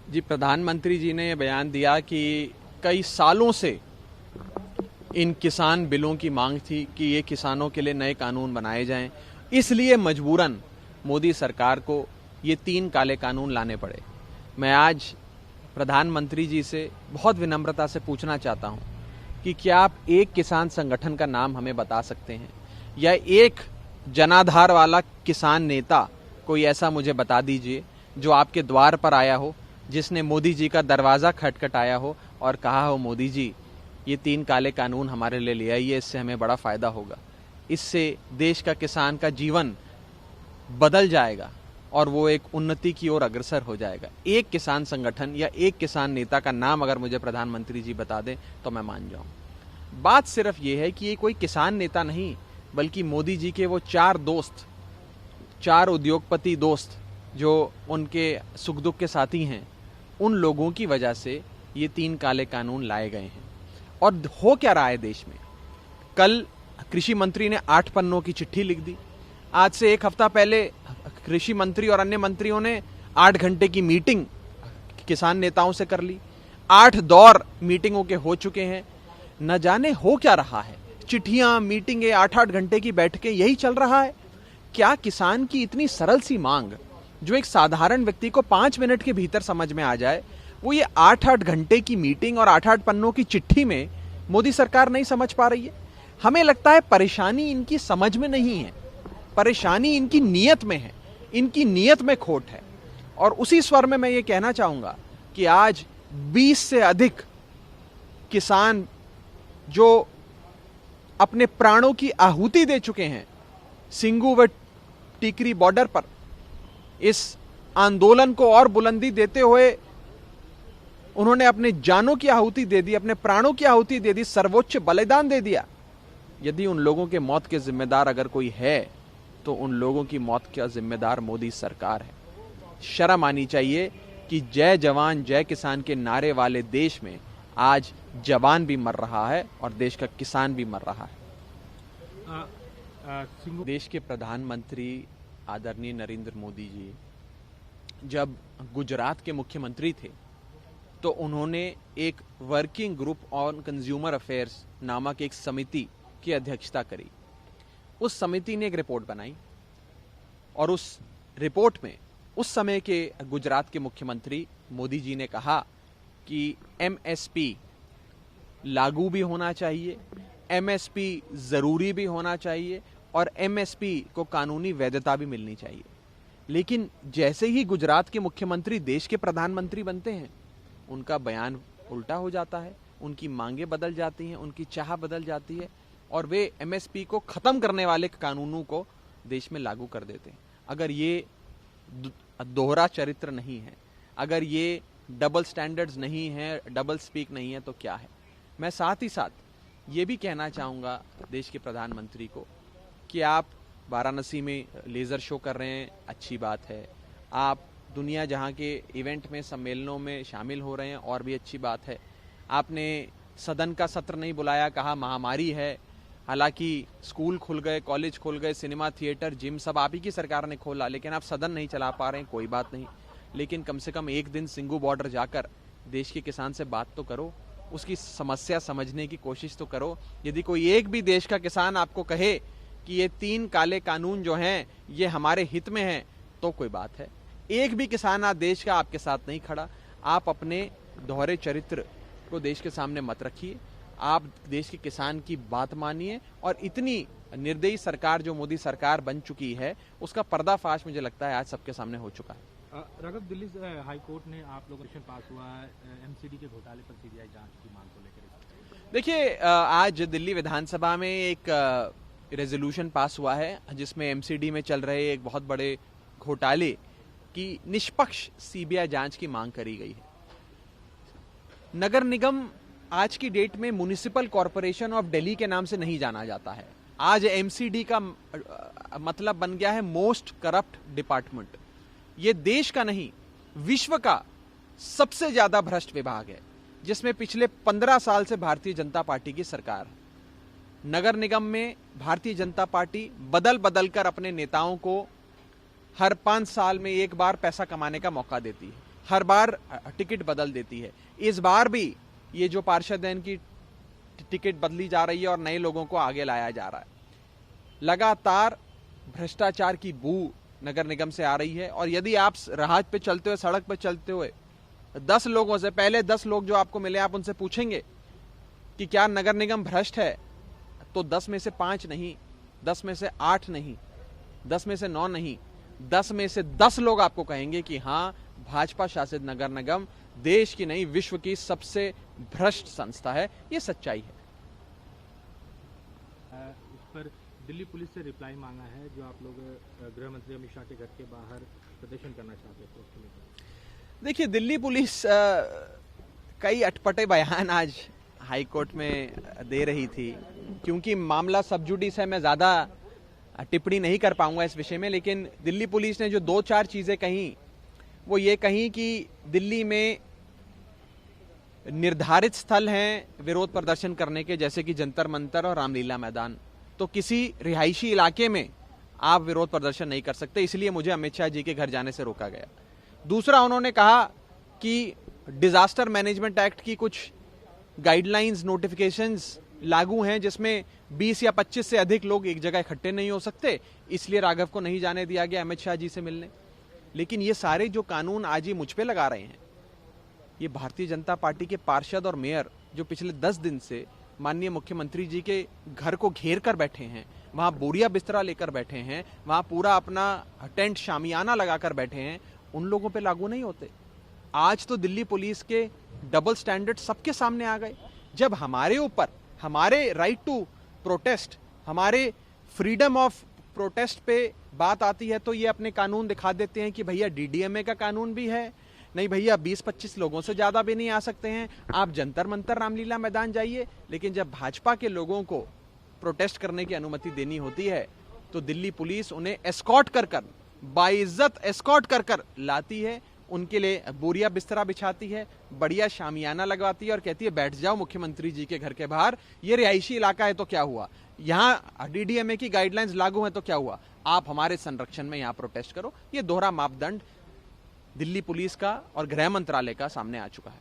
जी, प्रधानमंत्री जी ने ये बयान दिया कि कई सालों से इन किसान बिलों की मांग थी कि ये किसानों के लिए नए कानून बनाए जाएं, इसलिए मजबूरन मोदी सरकार को ये 3 काले कानून लाने पड़े। मैं आज प्रधानमंत्री जी से बहुत विनम्रता से पूछना चाहता हूं कि क्या आप एक किसान संगठन का नाम हमें बता सकते हैं, या एक जनाधार वाला किसान नेता कोई ऐसा मुझे बता दीजिए जो आपके द्वार पर आया हो, जिसने मोदी जी का दरवाज़ा खटखटाया हो और कहा हो, मोदी जी ये 3 काले कानून हमारे लिए ले आइए, इससे हमें बड़ा फ़ायदा होगा, इससे देश का किसान का जीवन बदल जाएगा और वो एक उन्नति की ओर अग्रसर हो जाएगा। एक किसान संगठन या एक किसान नेता का नाम अगर मुझे प्रधानमंत्री जी बता दें तो मैं मान जाऊं। बात सिर्फ ये है कि ये कोई किसान नेता नहीं, बल्कि मोदी जी के वो 4 दोस्त, 4 उद्योगपति दोस्त जो उनके सुख दुख के साथी हैं, उन लोगों की वजह से ये 3 काले कानून लाए गए हैं। और हो क्या रहा है देश में? कल कृषि मंत्री ने 8 पन्नों की चिट्ठी लिख दी। आज से 1 हफ्ता पहले कृषि मंत्री और अन्य मंत्रियों ने 8 घंटे की मीटिंग किसान नेताओं से कर ली। 8 दौर मीटिंगों के हो चुके हैं। न जाने हो क्या रहा है, चिट्ठियां, मीटिंगें, 8-8 घंटे की बैठकें, यही चल रहा है। क्या किसान की इतनी सरल सी मांग जो एक साधारण व्यक्ति को 5 मिनट के भीतर समझ में आ जाए, वो ये 8-8 घंटे की मीटिंग और 8-8 पन्नों की चिट्ठी में मोदी सरकार नहीं समझ पा रही है? हमें लगता है परेशानी इनकी समझ में नहीं है, परेशानी इनकी नीयत में है, इनकी नीयत में खोट है। और उसी स्वर में मैं ये कहना चाहूंगा कि आज 20 से अधिक किसान जो अपने प्राणों की आहुति दे चुके हैं सिंगू व टिकरी बॉर्डर पर, इस आंदोलन को और बुलंदी देते हुए उन्होंने अपने जानों की आहुति दे दी, अपने प्राणों की आहुति दे दी, सर्वोच्च बलिदान दे दिया। यदि उन लोगों के मौत के जिम्मेदार अगर कोई है तो उन लोगों की मौत का जिम्मेदार मोदी सरकार है। शर्म आनी चाहिए कि जय जवान जय किसान के नारे वाले देश में आज जवान भी मर रहा है और देश का किसान भी मर रहा है। देश के प्रधानमंत्री आदरणीय नरेंद्र मोदी जी जब गुजरात के मुख्यमंत्री थे तो उन्होंने एक working group on consumer affairs नामक एक समिति की अध्यक्षता करी। उस समिति ने एक रिपोर्ट बनाई और उस रिपोर्ट में उस समय के गुजरात के मुख्यमंत्री मोदी जी ने कहा कि एमएसपी लागू भी होना चाहिए, एमएसपी जरूरी भी होना चाहिए और एमएसपी को कानूनी वैधता भी मिलनी चाहिए। लेकिन जैसे ही गुजरात के मुख्यमंत्री देश के प्रधानमंत्री बनते हैं, उनका बयान उल्टा हो जाता है, उनकी मांगें बदल जाती हैं, उनकी चाह बदल जाती है और वे एमएसपी को खत्म करने वाले कानूनों को देश में लागू कर देते हैं। अगर ये दोहरा चरित्र नहीं है, अगर ये डबल स्टैंडर्ड्स नहीं है, डबल स्पीक नहीं है, तो क्या है? मैं साथ ही साथ ये भी कहना चाहूँगा देश के प्रधानमंत्री को कि आप वाराणसी में लेज़र शो कर रहे हैं, अच्छी बात है। आप दुनिया जहाँ के इवेंट में, सम्मेलनों में शामिल हो रहे हैं, और भी अच्छी बात है। आपने सदन का सत्र नहीं बुलाया, कहा महामारी है। हालांकि स्कूल खुल गए, कॉलेज खुल गए, सिनेमा थिएटर, जिम सब आप ही की सरकार ने खोला, लेकिन आप सदन नहीं चला पा रहे हैं, कोई बात नहीं। लेकिन कम से कम एक दिन सिंगू बॉर्डर जाकर देश के किसान से बात तो करो, उसकी समस्या समझने की कोशिश तो करो। यदि कोई एक भी देश का किसान आपको कहे कि ये 3 काले कानून जो हैं ये हमारे हित में हैं, तो कोई बात है। एक भी किसान आज देश का आपके साथ नहीं खड़ा। आप अपने दोहरे चरित्र को देश के सामने मत रखिए, आप देश के किसान की बात मानिए और इतनी निर्दयी सरकार जो मोदी सरकार बन चुकी है उसका पर्दाफाश मुझे लगता है आज सबके सामने हो चुका है। राघव, दिल्ली हाई कोर्ट ने आप लोगों को पास हुआ है एमसीडी के घोटाले पर सीबीआई जांच की मांग को लेकर। देखिए, आज दिल्ली विधानसभा में एक रेजोल्यूशन पास हुआ है जिसमें एमसीडी में चल रहे एक बहुत बड़े घोटाले की निष्पक्ष सीबीआई जांच की मांग करी गई है। नगर निगम आज की डेट में म्युनिसिपल कॉरपोरेशन ऑफ दिल्ली के नाम से नहीं जाना जाता है। आज एमसीडी का मतलब बन गया है मोस्ट करप्ट डिपार्टमेंट। ये देश का नहीं, विश्व का सबसे ज्यादा भ्रष्ट विभाग है, जिसमें पिछले 15 साल से भारतीय जनता पार्टी की सरकार। नगर निगम में भारतीय जनता पार्टी बदल बदल कर अपने नेताओं को हर 5 साल में एक बार पैसा कमाने का मौका देती है। हर बार टिकट बदल देती है। इस बार भी ये जो पार्षद हैं इनकी टिकट बदली जा रही है और नए लोगों को आगे लाया जा रहा है। लगातार भ्रष्टाचार की बू नगर निगम से आ रही है। और यदि आप राह पे चलते हुए, सड़क पे चलते हुए 10 लोगों से, पहले 10 लोग जो आपको मिले, आप उनसे पूछेंगे कि क्या नगर निगम भ्रष्ट है, तो 10 में से 5 नहीं, 10 में से 8 नहीं, 10 में से 9 नहीं, 10 में से 10 लोग आपको कहेंगे कि हाँ, भाजपा शासित नगर निगम देश की नहीं, विश्व की सबसे भ्रष्ट संस्था है। ये सच्चाई है। इस पर दिल्ली पुलिस से रिप्लाई मांगा है, जो आप लोग गृह मंत्री अमित शाह के घर के बाहर प्रदर्शन करना चाहते थे, उसके लिए। देखिए, दिल्ली पुलिस कई अटपटे बयान आज हाईकोर्ट में दे रही थी। क्योंकि मामला सब जुडिस है, मैं ज्यादा टिप्पणी नहीं कर पाऊंगा इस विषय में। लेकिन दिल्ली पुलिस ने जो 2-4 चीजें कही, वो ये कही कि दिल्ली में निर्धारित स्थल हैं विरोध प्रदर्शन करने के, जैसे कि जंतर मंतर और रामलीला मैदान, तो किसी रिहायशी इलाके में आप विरोध प्रदर्शन नहीं कर सकते, इसलिए मुझे अमित शाह जी के घर जाने से रोका गया। दूसरा, उन्होंने कहा कि डिजास्टर मैनेजमेंट एक्ट की कुछ गाइडलाइंस, नोटिफिकेशंस लागू हैं, जिसमें 20 या 25 से अधिक लोग एक जगह इकट्ठे नहीं हो सकते, इसलिए राघव को नहीं जाने दिया गया अमित शाह जी से मिलने। लेकिन ये सारे जो कानून आज ही मुझ पे लगा रहे हैं, ये भारतीय जनता पार्टी के पार्षद और मेयर जो पिछले 10 दिन से माननीय मुख्यमंत्री जी के घर को घेर कर बैठे हैं, वहां बोरिया बिस्तरा लेकर बैठे हैं, वहां पूरा अपना टेंट शामियाना लगाकर बैठे हैं, उन लोगों पे लागू नहीं होते। आज तो दिल्ली पुलिस के डबल स्टैंडर्ड सबके सामने आ गए। जब हमारे ऊपर, हमारे राइट टू प्रोटेस्ट, हमारे फ्रीडम ऑफ प्रोटेस्ट पे बात आती है, तो ये अपने कानून दिखा देते हैं कि भैया डीडीएमए का कानून भी है, नहीं भैया 20-25 लोगों से ज्यादा भी नहीं आ सकते हैं, आप जंतर मंतर रामलीला मैदान जाइए। लेकिन जब भाजपा के लोगों को प्रोटेस्ट करने की अनुमति देनी होती है, तो दिल्ली पुलिस उन्हें एस्कॉर्ट कर कर, बाइज्जत एस्कॉर्ट कर कर लाती है, उनके लिए बोरिया बिस्तरा बिछाती है, बढ़िया शामियाना लगवाती है और कहती है बैठ जाओ मुख्यमंत्री जी के घर के बाहर, ये रिहायशी इलाका है तो क्या हुआ, यहाँ डीडीएमए की गाइडलाइंस लागू है तो क्या हुआ, आप हमारे संरक्षण में यहाँ प्रोटेस्ट करो। ये दोहरा मापदंड दिल्ली पुलिस का और गृह मंत्रालय का सामने आ चुका है।